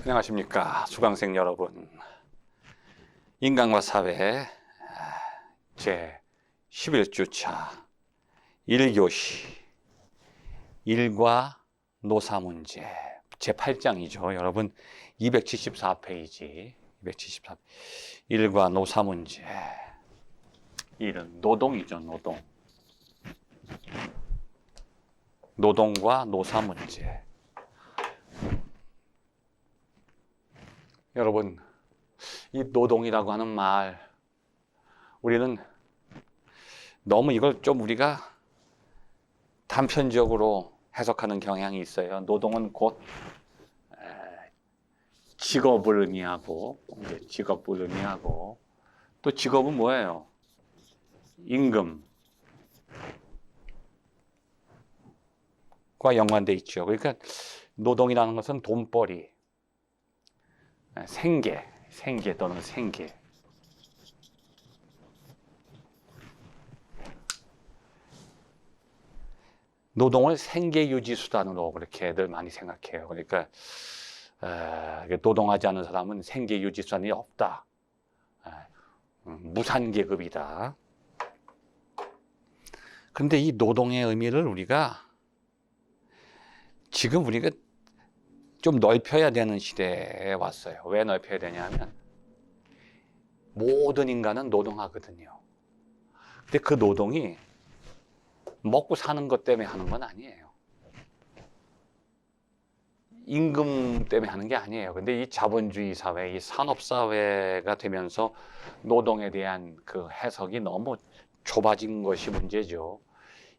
안녕하십니까 수강생 여러분. 인간과 사회 제 11주차 1교시 일과 노사 문제 제 8장이죠 여러분. 274페이지 274 일과 노사 문제. 일은 노동이죠. 노동과 노사 문제. 여러분, 이 노동이라고 하는 말, 우리는 너무 이걸 좀 우리가 단편적으로 해석하는 경향이 있어요. 노동은 곧 직업을 의미하고, 또 직업은 뭐예요? 임금과 연관돼 있죠. 그러니까 노동이라는 것은 돈벌이, 생계 또는 생계. 노동을 생계 유지 수단으로 그렇게들 많이 생각해요. 그러니까 노동하지 않는 사람은 생계 유지 수단이 없다. 무산계급이다. 그런데 이 노동의 의미를 지금 우리가 좀 넓혀야 되는 시대에 왔어요. 왜 넓혀야 되냐면 모든 인간은 노동하거든요. 근데 그 노동이 먹고 사는 것 때문에 하는 건 아니에요. 임금 때문에 하는 게 아니에요. 근데 이 자본주의 사회, 이 산업사회가 되면서 노동에 대한 그 해석이 너무 좁아진 것이 문제죠.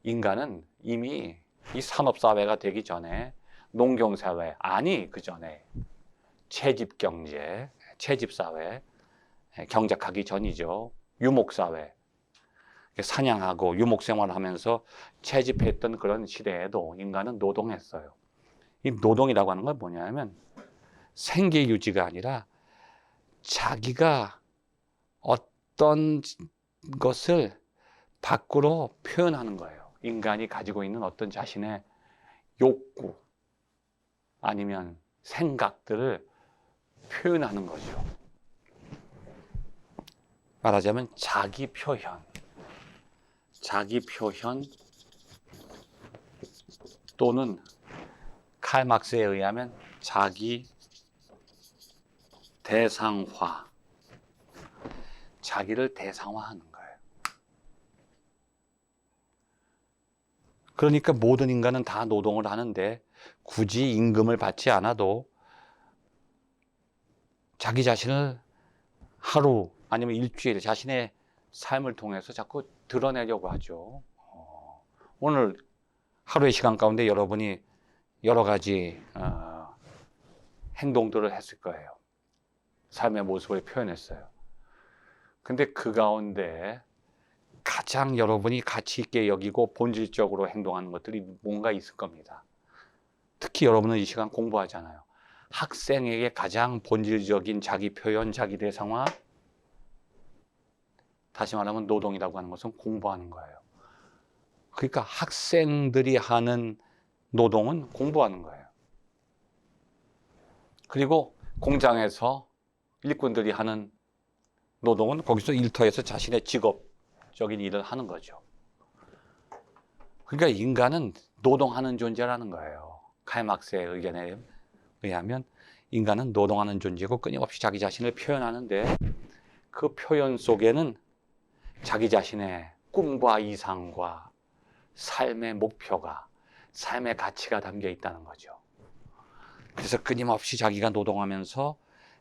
인간은 이미 이 산업사회가 되기 전에 농경사회, 그 전에 채집경제, 채집사회, 경작하기 전이죠. 유목사회, 사냥하고 유목생활을 하면서 채집했던 그런 시대에도 인간은 노동했어요. 이 노동이라고 하는 건 뭐냐면 생계 유지가 아니라 자기가 어떤 것을 밖으로 표현하는 거예요. 인간이 가지고 있는 어떤 자신의 욕구 아니면 생각들을 표현하는 거죠. 말하자면 자기 표현 또는 칼 막스에 의하면 자기 대상화, 자기를 대상화하는 거예요. 그러니까 모든 인간은 다 노동을 하는데 굳이 임금을 받지 않아도 자기 자신을 하루 아니면 일주일 자신의 삶을 통해서 자꾸 드러내려고 하죠. 오늘 하루의 시간 가운데 여러분이 여러 가지 행동들을 했을 거예요. 삶의 모습을 표현했어요. 근데 그 가운데 가장 여러분이 가치 있게 여기고 본질적으로 행동하는 것들이 뭔가 있을 겁니다. 특히 여러분은 이 시간 공부하잖아요. 학생에게 가장 본질적인 자기 표현, 자기 대상화, 다시 말하면 노동이라고 하는 것은 공부하는 거예요. 그러니까 학생들이 하는 노동은 공부하는 거예요. 그리고 공장에서 일꾼들이 하는 노동은 거기서 일터에서 자신의 직업적인 일을 하는 거죠. 그러니까 인간은 노동하는 존재라는 거예요. 칼 막스의 의견에 의하면 인간은 노동하는 존재고 끊임없이 자기 자신을 표현하는데 그 표현 속에는 자기 자신의 꿈과 이상과 삶의 목표가, 삶의 가치가 담겨 있다는 거죠. 그래서 끊임없이 자기가 노동하면서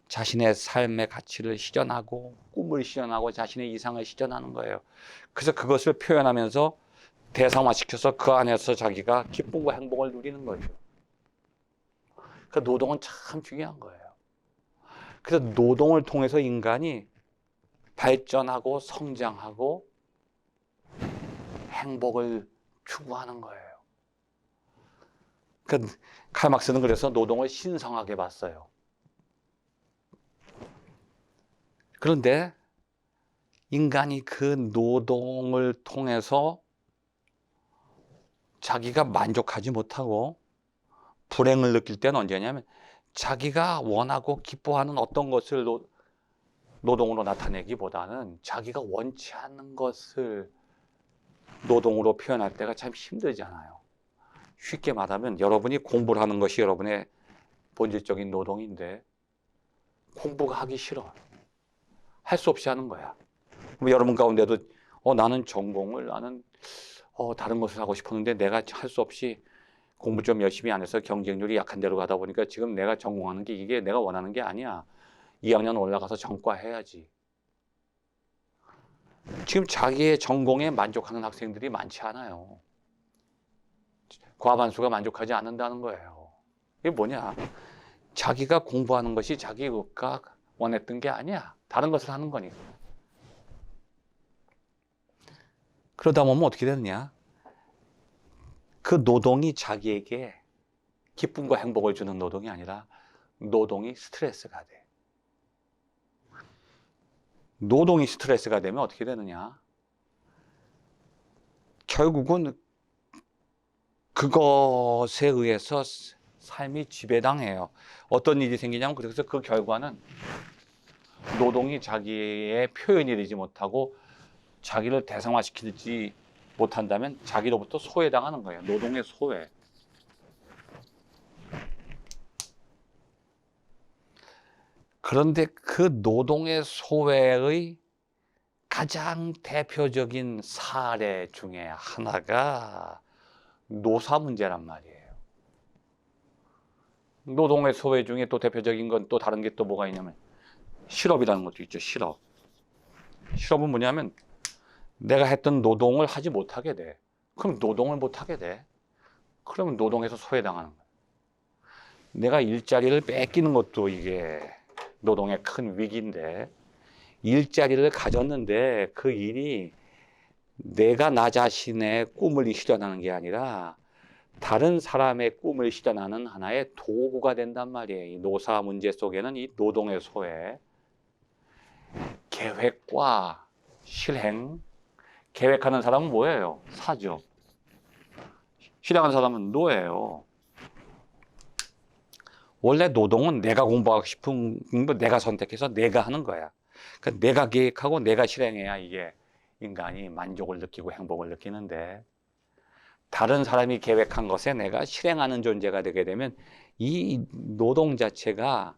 자신의 삶의 가치를 실현하고 꿈을 실현하고 자신의 이상을 실현하는 거예요. 그래서 그것을 표현하면서 대상화시켜서 그 안에서 자기가 기쁨과 행복을 누리는 거죠. 그 노동은 참 중요한 거예요. 그래서 노동을 통해서 인간이 발전하고 성장하고 행복을 추구하는 거예요. 그러니까 칼 막스는 그래서 노동을 신성하게 봤어요. 그런데 인간이 그 노동을 통해서 자기가 만족하지 못하고 불행을 느낄 때는 언제냐면 자기가 원하고 기뻐하는 어떤 것을 노동으로 나타내기보다는 자기가 원치 않는 것을 노동으로 표현할 때가 참 힘들잖아요. 쉽게 말하면 여러분이 공부를 하는 것이 여러분의 본질적인 노동인데 공부가 하기 싫어. 할 수 없이 하는 거야. 뭐 여러분 가운데도 나는 다른 것을 하고 싶었는데 내가 할 수 없이 공부 좀 열심히 안 해서 경쟁률이 약한 데로 가다 보니까 지금 내가 전공하는 게 이게 내가 원하는 게 아니야. 2학년 올라가서 전과 해야지. 지금 자기의 전공에 만족하는 학생들이 많지 않아요. 과반수가 만족하지 않는다는 거예요. 이게 뭐냐? 자기가 공부하는 것이 자기가 원했던 게 아니야. 다른 것을 하는 거니까. 그러다 보면 어떻게 되느냐? 그 노동이 자기에게 기쁨과 행복을 주는 노동이 아니라 노동이 스트레스가 돼. 노동이 스트레스가 되면 어떻게 되느냐? 결국은 그것에 의해서 삶이 지배당해요. 어떤 일이 생기냐면 그래서 그 결과는 노동이 자기의 표현이 되지 못하고 자기를 대상화시키지 못한다면 자기로부터 소외당하는 거예요. 노동의 소외. 그런데 그 노동의 소외의 가장 대표적인 사례 중에 하나가 노사 문제란 말이에요. 노동의 소외 중에 또 대표적인 건 또 다른 게 또 뭐가 있냐면 실업이라는 것도 있죠. 실업은 뭐냐면 내가 했던 노동을 하지 못하게 돼. 그럼 노동을 못하게 돼. 그러면 노동에서 소외당하는 거야. 내가 일자리를 뺏기는 것도 이게 노동의 큰 위기인데, 일자리를 가졌는데 그 일이 내가 나 자신의 꿈을 실현하는 게 아니라 다른 사람의 꿈을 실현하는 하나의 도구가 된단 말이에요. 이 노사 문제 속에는 이 노동의 소외, 계획과 실행, 계획하는 사람은 뭐예요? 사죠. 실행하는 사람은 노예요. 원래 노동은 내가 공부하고 싶은 거 내가 선택해서 내가 하는 거야. 그러니까 내가 계획하고 내가 실행해야 이게 인간이 만족을 느끼고 행복을 느끼는데, 다른 사람이 계획한 것에 내가 실행하는 존재가 되게 되면 이 노동 자체가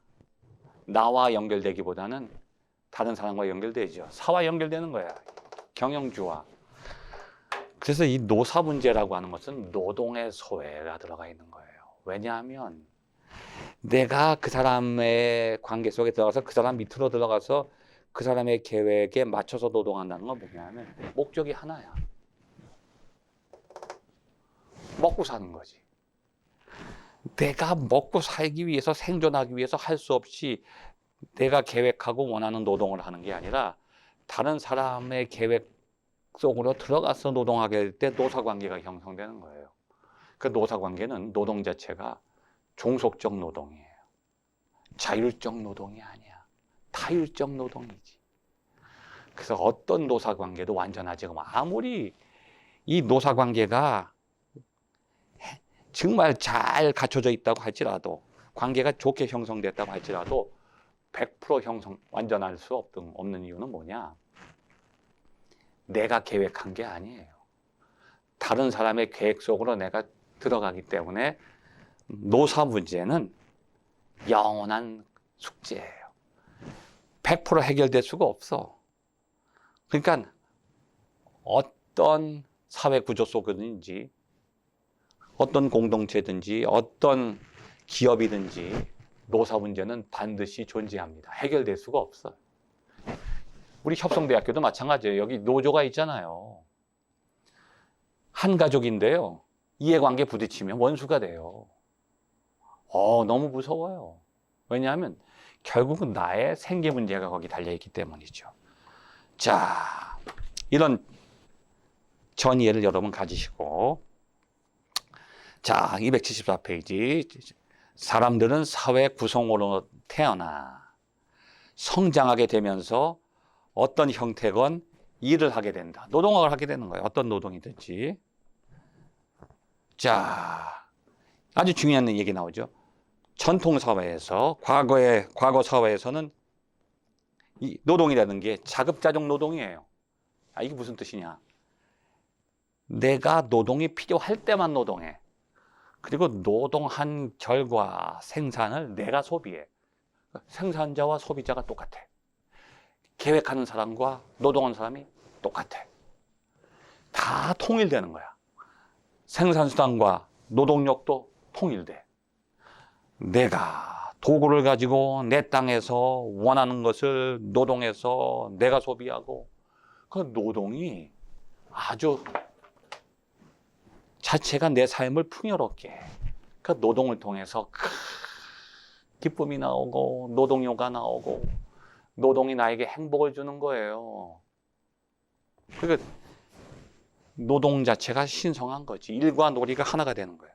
나와 연결되기보다는 다른 사람과 연결되죠. 사와 연결되는 거야. 경영주와. 그래서 이 노사 문제라고 하는 것은 노동의 소외가 들어가 있는 거예요. 왜냐하면 내가 그 사람의 관계 속에 들어가서 그 사람 밑으로 들어가서 그 사람의 계획에 맞춰서 노동한다는 건 뭐냐면 목적이 하나야. 먹고 사는 거지. 내가 먹고 살기 위해서, 생존하기 위해서 할 수 없이 내가 계획하고 원하는 노동을 하는 게 아니라 다른 사람의 계획 속으로 들어가서 노동하게 될 때 노사관계가 형성되는 거예요. 그 노사관계는 노동 자체가 종속적 노동이에요. 자율적 노동이 아니야. 타율적 노동이지. 그래서 어떤 노사관계도 완전하지 않고, 아무리 이 노사관계가 정말 잘 갖춰져 있다고 할지라도, 관계가 좋게 형성됐다고 할지라도 100% 완전할 수 없는 이유는 뭐냐? 내가 계획한 게 아니에요. 다른 사람의 계획 속으로 내가 들어가기 때문에 노사 문제는 영원한 숙제예요. 100% 해결될 수가 없어. 그러니까 어떤 사회 구조 속이든지 어떤 공동체든지 어떤 기업이든지 노사 문제는 반드시 존재합니다. 해결될 수가 없어요. 우리 협성대학교도 마찬가지예요. 여기 노조가 있잖아요. 한 가족인데요. 이해관계 부딪히면 원수가 돼요. 너무 무서워요. 왜냐하면 결국은 나의 생계 문제가 거기 달려있기 때문이죠. 자, 이런 전이해를 여러분 가지시고, 자, 274페이지. 사람들은 사회 구성원으로 태어나 성장하게 되면서 어떤 형태건 일을 하게 된다. 노동을 하게 되는 거예요. 어떤 노동이든지. 자, 아주 중요한 얘기 나오죠. 전통 사회에서 과거 사회에서는 이 노동이라는 게 자급자족 노동이에요. 아, 이게 무슨 뜻이냐? 내가 노동이 필요할 때만 노동해. 그리고 노동한 결과 생산을 내가 소비해. 생산자와 소비자가 똑같아. 계획하는 사람과 노동하는 사람이 똑같아. 다 통일되는 거야. 생산수단과 노동력도 통일돼. 내가 도구를 가지고 내 땅에서 원하는 것을 노동해서 내가 소비하고, 그 노동이 아주 자체가 내 삶을 풍요롭게 해. 그 노동을 통해서 기쁨이 나오고 노동요가 나오고 노동이 나에게 행복을 주는 거예요. 그러니까 노동 자체가 신성한 거지. 일과 놀이가 하나가 되는 거예요.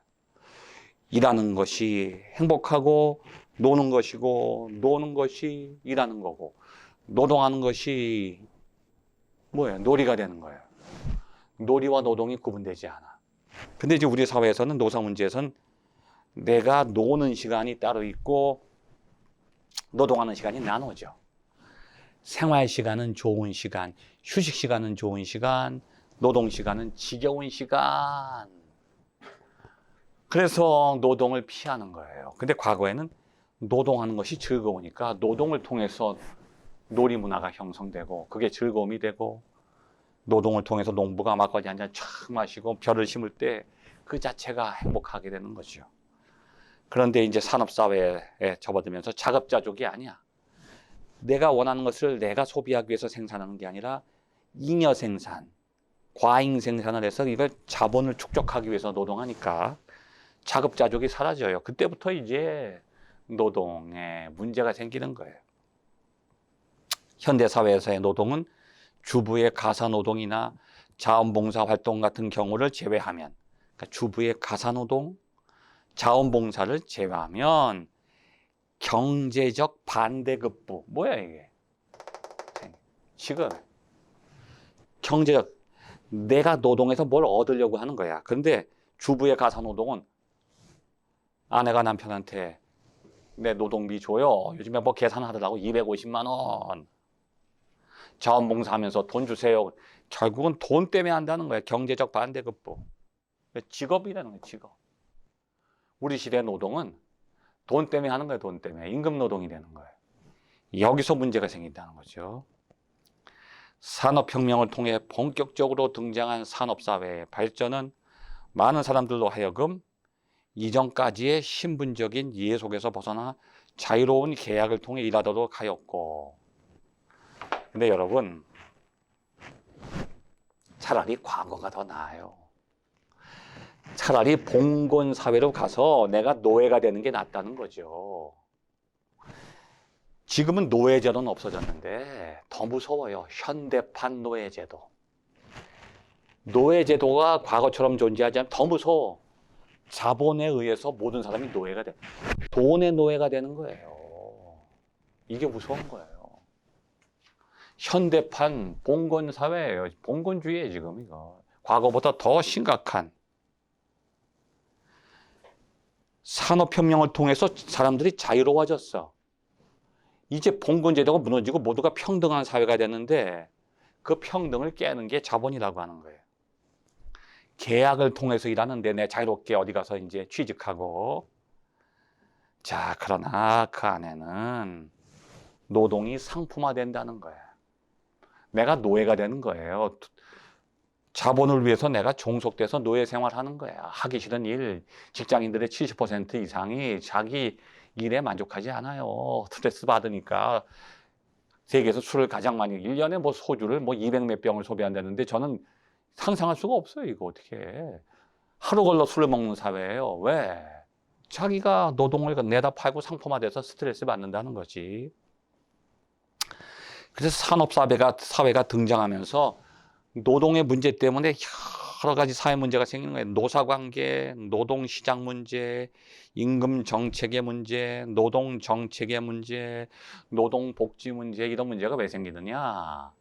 일하는 것이 행복하고 노는 것이고 노는 것이 일하는 거고 노동하는 것이 뭐예요? 놀이가 되는 거예요. 놀이와 노동이 구분되지 않아. 근데 이제 우리 사회에서는 노사 문제에서는 내가 노는 시간이 따로 있고 노동하는 시간이 나눠져. 생활 시간은 좋은 시간, 휴식 시간은 좋은 시간, 노동 시간은 지겨운 시간. 그래서 노동을 피하는 거예요. 근데 과거에는 노동하는 것이 즐거우니까 노동을 통해서 놀이 문화가 형성되고 그게 즐거움이 되고 노동을 통해서 농부가 막걸리 한 잔 촥 마시고 벼를 심을 때 그 자체가 행복하게 되는 거죠. 그런데 이제 산업사회에 접어들면서 자급자족이 아니야. 내가 원하는 것을 내가 소비하기 위해서 생산하는 게 아니라 잉여 생산, 과잉 생산을 해서 이걸 자본을 축적하기 위해서 노동하니까 자급자족이 사라져요. 그때부터 이제 노동에 문제가 생기는 거예요. 현대사회에서의 노동은 주부의 가사노동이나 자원봉사 활동 같은 경우를 제외하면, 그러니까 주부의 가사노동, 자원봉사를 제외하면 경제적 반대급부. 뭐야 이게? 지금 경제적, 내가 노동해서 뭘 얻으려고 하는 거야. 그런데 주부의 가사노동은 아내가 남편한테 내 노동비 줘요. 요즘에 뭐 계산하더라고 250만 원. 자원봉사하면서 돈 주세요. 결국은 돈 때문에 한다는 거야. 경제적 반대급부. 직업이라는 거야, 직업. 우리 시대 노동은 돈 때문에 하는 거예요, 돈 때문에. 임금노동이 되는 거예요. 여기서 문제가 생긴다는 거죠. 산업혁명을 통해 본격적으로 등장한 산업사회의 발전은 많은 사람들로 하여금 이전까지의 신분적인 이해 속에서 벗어나 자유로운 계약을 통해 일하도록 하였고, 근데 여러분, 차라리 과거가 더 나아요. 차라리 봉건 사회로 가서 내가 노예가 되는 게 낫다는 거죠. 지금은 노예제도는 없어졌는데 더 무서워요. 현대판 노예제도. 노예제도가 과거처럼 존재하지 않으면 더 무서워. 자본에 의해서 모든 사람이 노예가 돼. 돈의 노예가 되는 거예요. 이게 무서운 거예요. 현대판 봉건 사회예요. 봉건주의예요, 지금 이거. 과거보다 더 심각한. 산업혁명을 통해서 사람들이 자유로워졌어. 이제 봉건제도가 무너지고 모두가 평등한 사회가 됐는데 그 평등을 깨는 게 자본이라고 하는 거예요. 계약을 통해서 일하는데 내 자유롭게 어디 가서 이제 취직하고. 자, 그러나 그 안에는 노동이 상품화된다는 거예요. 내가 노예가 되는 거예요. 자본을 위해서 내가 종속돼서 노예 생활하는 거야. 하기 싫은 일, 직장인들의 70% 이상이 자기 일에 만족하지 않아요. 스트레스 받으니까. 세계에서 술을 가장 많이, 1년에 뭐 소주를 뭐 200 몇 병을 소비한다는데 저는 상상할 수가 없어요. 이거 어떻게 해. 하루 걸러 술을 먹는 사회예요. 왜? 자기가 노동을 내다 팔고 상품화돼서 스트레스 받는다는 거지. 그래서 산업사회가 등장하면서 노동의 문제 때문에 여러 가지 사회 문제가 생기는 거예요. 노사관계, 노동시장 문제, 임금 정책의 문제, 노동 정책의 문제, 노동복지 문제, 이런 문제가 왜 생기느냐?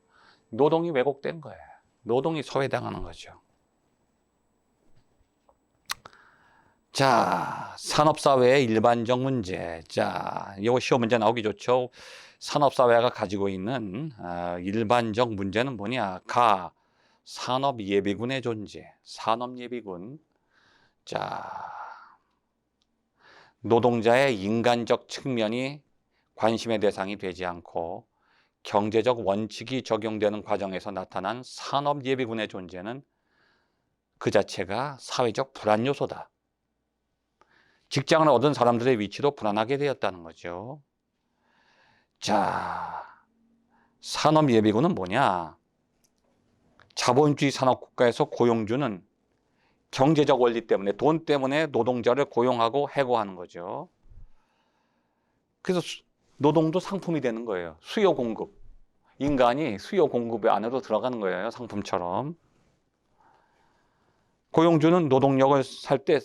노동이 왜곡된 거예요. 노동이 소외당하는 거죠. 자, 산업사회의 일반적 문제. 자, 이거 시험 문제 나오기 좋죠. 산업사회가 가지고 있는 일반적 문제는 뭐냐? 산업예비군의 존재. 산업예비군. 자, 노동자의 인간적 측면이 관심의 대상이 되지 않고 경제적 원칙이 적용되는 과정에서 나타난 산업예비군의 존재는 그 자체가 사회적 불안 요소다. 직장을 얻은 사람들의 위치도 불안하게 되었다는 거죠. 자, 산업예비군은 뭐냐? 자본주의 산업국가에서 고용주는 경제적 원리 때문에, 돈 때문에 노동자를 고용하고 해고하는 거죠. 그래서 노동도 상품이 되는 거예요. 수요 공급. 인간이 수요 공급 안으로 들어가는 거예요. 상품처럼. 고용주는 노동력을 살 때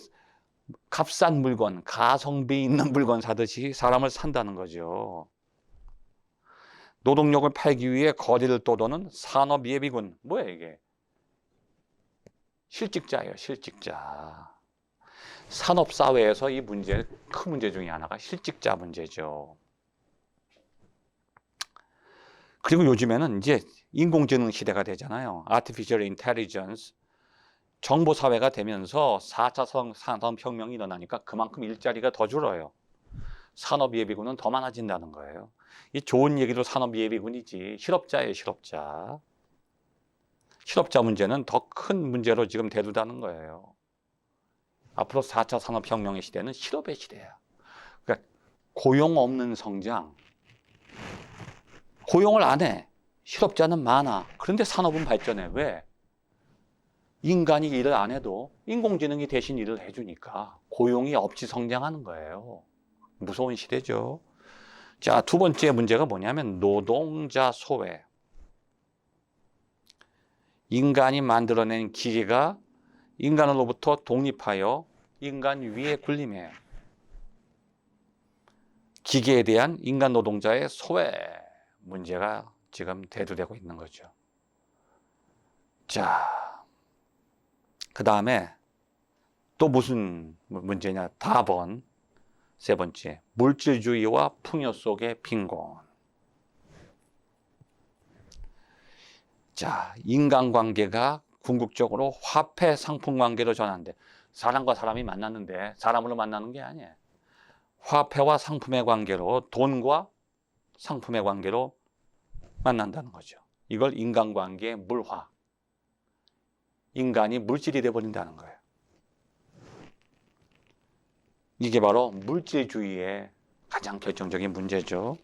값싼 물건, 가성비 있는 물건 사듯이 사람을 산다는 거죠. 노동력을 팔기 위해 거리를 떠도는 산업예비군. 뭐야 이게? 실직자예요. 실직자. 산업사회에서 이 문제, 큰 문제 중에 하나가 실직자 문제죠. 그리고 요즘에는 이제 인공지능 시대가 되잖아요. Artificial Intelligence. 정보사회가 되면서 4차 산업혁명이 일어나니까 그만큼 일자리가 더 줄어요. 산업예비군은 더 많아진다는 거예요. 이 좋은 얘기로 산업예비군이지. 실업자예요, 실업자. 실업자 문제는 더 큰 문제로 지금 대두다는 거예요. 앞으로 4차 산업혁명의 시대는 실업의 시대야. 그러니까 고용 없는 성장. 고용을 안 해. 실업자는 많아. 그런데 산업은 발전해. 왜? 인간이 일을 안 해도 인공지능이 대신 일을 해주니까 고용이 없이 성장하는 거예요. 무서운 시대죠. 자, 두 번째 문제가 뭐냐면 노동자 소외. 인간이 만들어낸 기계가 인간으로부터 독립하여 인간 위에 군림해요. 기계에 대한 인간 노동자의 소외 문제가 지금 대두되고 있는 거죠. 자, 그 다음에 또 무슨 문제냐? 다번 세 번째, 물질주의와 풍요 속의 빈곤. 자, 인간관계가 궁극적으로 화폐 상품 관계로 전환돼. 사람과 사람이 만났는데 사람으로 만나는 게 아니에요. 화폐와 상품의 관계로, 돈과 상품의 관계로 만난다는 거죠. 이걸 인간관계의 물화. 인간이 물질이 돼버린다는 거예요. 이게 바로 물질주의의 가장 결정적인 문제죠.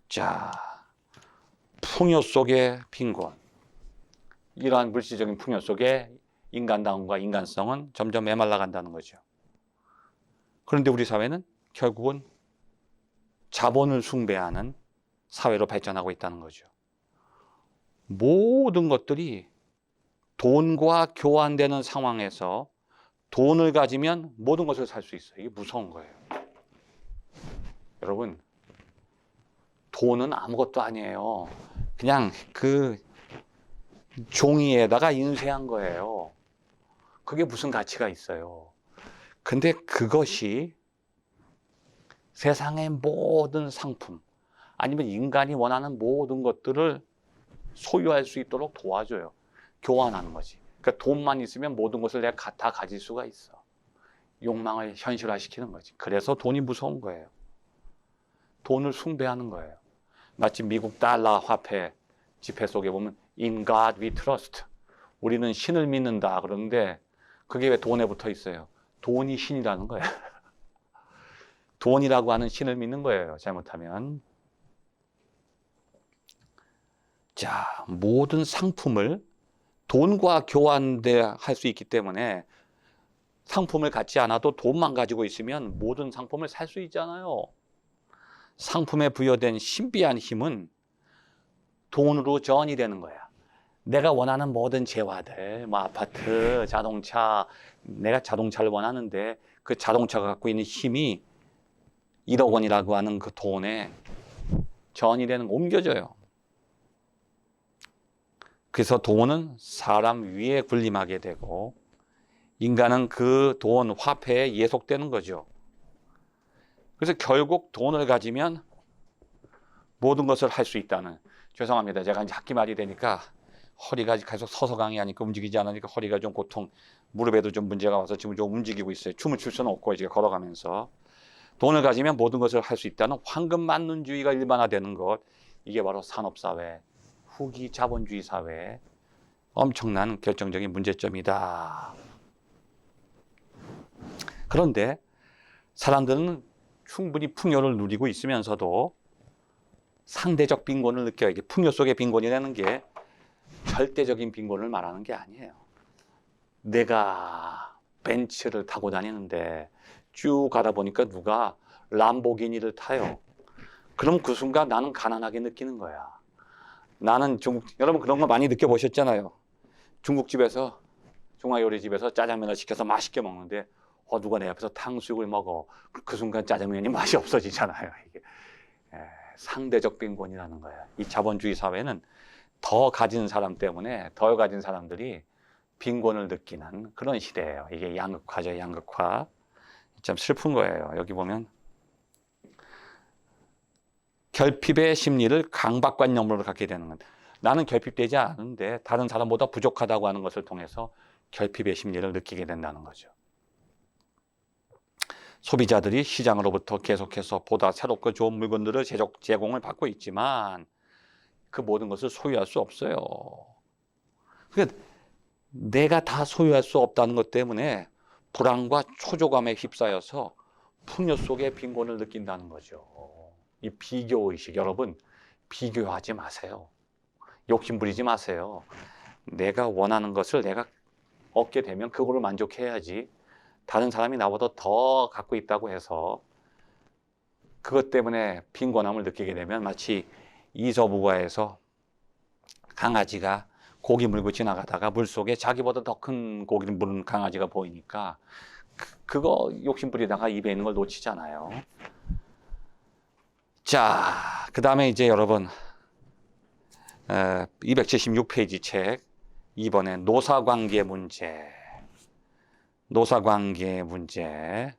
자, 풍요 속의 빈곤. 이러한 물질적인 풍요 속에 인간다움과 인간성은 점점 메말라간다는 거죠. 그런데 우리 사회는 결국은 자본을 숭배하는 사회로 발전하고 있다는 거죠. 모든 것들이 돈과 교환되는 상황에서 돈을 가지면 모든 것을 살 수 있어요. 이게 무서운 거예요. 여러분, 돈은 아무것도 아니에요. 그냥 그 종이에다가 인쇄한 거예요. 그게 무슨 가치가 있어요. 근데 그것이 세상의 모든 상품, 아니면 인간이 원하는 모든 것들을 소유할 수 있도록 도와줘요. 교환하는 거지. 그러니까 돈만 있으면 모든 것을 내가 다 가질 수가 있어. 욕망을 현실화시키는 거지. 그래서 돈이 무서운 거예요. 돈을 숭배하는 거예요. 마치 미국 달러 화폐 지폐 속에 보면 In God we trust. 우리는 신을 믿는다. 그러는데 그게 왜 돈에 붙어 있어요? 돈이 신이라는 거예요. 돈이라고 하는 신을 믿는 거예요. 잘못하면. 자, 모든 상품을 돈과 교환할 수 있기 때문에 상품을 갖지 않아도 돈만 가지고 있으면 모든 상품을 살 수 있잖아요. 상품에 부여된 신비한 힘은 돈으로 전이 되는 거야. 내가 원하는 모든 재화들, 뭐 아파트, 자동차, 내가 자동차를 원하는데 그 자동차가 갖고 있는 힘이 1억 원이라고 하는 그 돈에 전이 되는 거, 옮겨져요. 그래서 돈은 사람 위에 군림하게 되고 인간은 그 돈, 화폐에 예속되는 거죠. 그래서 결국 돈을 가지면 모든 것을 할 수 있다는, 죄송합니다. 제가 이제 학기 말이 되니까 허리가 계속 서서 강의하니까 움직이지 않으니까 허리가 좀 고통, 무릎에도 좀 문제가 와서 지금 좀 움직이고 있어요. 춤을 출 수는 없고 이제 걸어가면서. 돈을 가지면 모든 것을 할 수 있다는 황금만능주의가 일반화되는 것, 이게 바로 산업사회, 후기 자본주의 사회의 엄청난 결정적인 문제점이다. 그런데 사람들은 충분히 풍요를 누리고 있으면서도 상대적 빈곤을 느껴요. 이게 풍요 속의 빈곤이라는 게 절대적인 빈곤을 말하는 게 아니에요. 내가 벤츠를 타고 다니는데 쭉 가다 보니까 누가 람보기니를 타요. 그럼 그 순간 나는 가난하게 느끼는 거야. 나는 여러분 그런 거 많이 느껴보셨잖아요. 중국집에서, 중화요리집에서 짜장면을 시켜서 맛있게 먹는데 누가 내 앞에서 탕수육을 먹어. 그 순간 짜장면이 맛이 없어지잖아요. 이게 상대적 빈곤이라는 거예요. 이 자본주의 사회는 더 가진 사람 때문에 덜 가진 사람들이 빈곤을 느끼는 그런 시대예요. 이게 양극화죠, 양극화. 참 슬픈 거예요. 여기 보면 결핍의 심리를 강박관념으로 갖게 되는 건, 나는 결핍되지 않은데 다른 사람보다 부족하다고 하는 것을 통해서 결핍의 심리를 느끼게 된다는 거죠. 소비자들이 시장으로부터 계속해서 보다 새롭고 좋은 물건들을 제공을 받고 있지만 그 모든 것을 소유할 수 없어요. 그러니까 내가 다 소유할 수 없다는 것 때문에 불안과 초조감에 휩싸여서 풍요 속의 빈곤을 느낀다는 거죠. 이 비교의식, 여러분 비교하지 마세요. 욕심 부리지 마세요. 내가 원하는 것을 내가 얻게 되면 그거를 만족해야지, 다른 사람이 나보다 더 갖고 있다고 해서 그것 때문에 빈곤함을 느끼게 되면 마치 이서부가에서 강아지가 고기 물고 지나가다가 물속에 자기보다 더 큰 고기를 물은 강아지가 보이니까 그거 욕심 부리다가 입에 있는 걸 놓치잖아요. 자, 그 다음에 이제 여러분 276페이지 책, 이번에 노사관계 문제. 노사관계 문제.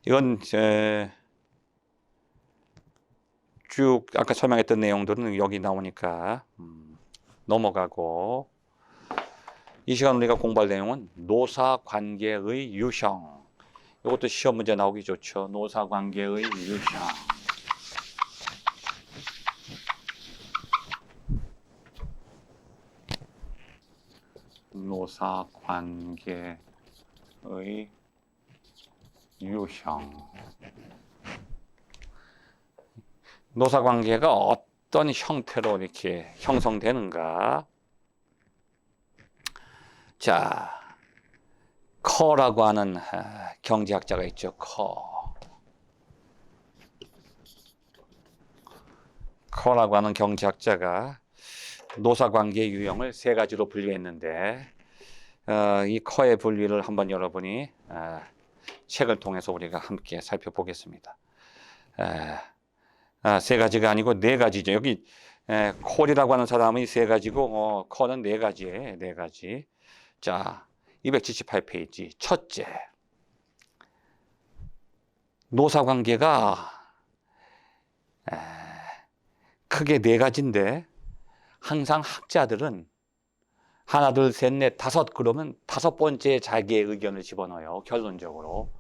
이건 쭉 아까 설명했던 내용들은 여기 나오니까 넘어가고, 이 시간 우리가 공부할 내용은 노사관계의 유형. 이것도 시험 문제 나오기 좋죠. 노사관계의 유형. 노사관계의 유형. 노사관계가 어떤 형태로 이렇게 형성되는가? 자, 커라고 하는 경제학자가 있죠. 커라고 하는 경제학자가 노사관계의 유형을 세 가지로 분류했는데, 이 커의 분류를 한번 여러분이 책을 통해서 우리가 함께 살펴보겠습니다. 세 가지가 아니고 네 가지죠. 여기 콜이라고 하는 사람이 세 가지고 커는 네 가지예요. 네 가지. 자, 278페이지. 첫째, 노사관계가 크게 네 가지인데 항상 학자들은 하나, 둘, 셋, 넷, 다섯 그러면 다섯 번째 자기의 의견을 집어넣어요. 결론적으로.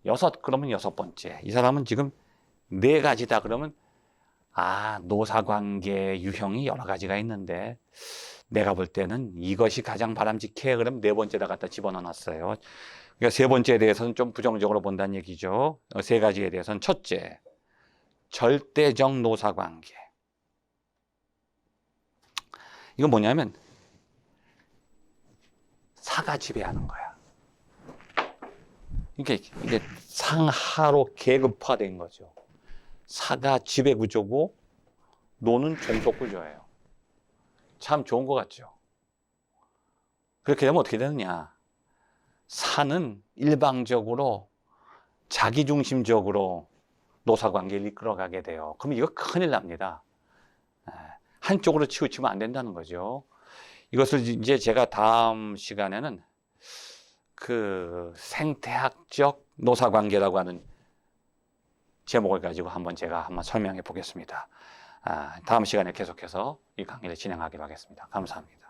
여섯 그러면 여섯 번째. 이 사람은 지금 네 가지다 그러면 노사관계 유형이 여러 가지가 있는데 내가 볼 때는 이것이 가장 바람직해. 그럼 네 번째다 갖다 집어넣어놨어요. 그러니까 세 번째에 대해서는 좀 부정적으로 본다는 얘기죠. 세 가지에 대해서는 첫째, 절대적 노사관계. 이건 뭐냐면 사가 지배하는 거야. 이게 상하로 계급화된 거죠. 사가 지배 구조고 노는 종속 구조예요. 참 좋은 것 같죠. 그렇게 되면 어떻게 되느냐? 사는 일방적으로 자기중심적으로 노사관계를 이끌어가게 돼요. 그럼 이거 큰일 납니다. 한쪽으로 치우치면 안 된다는 거죠. 이것을 이제 제가 다음 시간에는 그 생태학적 노사관계라고 하는 제목을 가지고 제가 한번 설명해 보겠습니다. 다음 시간에 계속해서 이 강의를 진행하기로 하겠습니다. 감사합니다.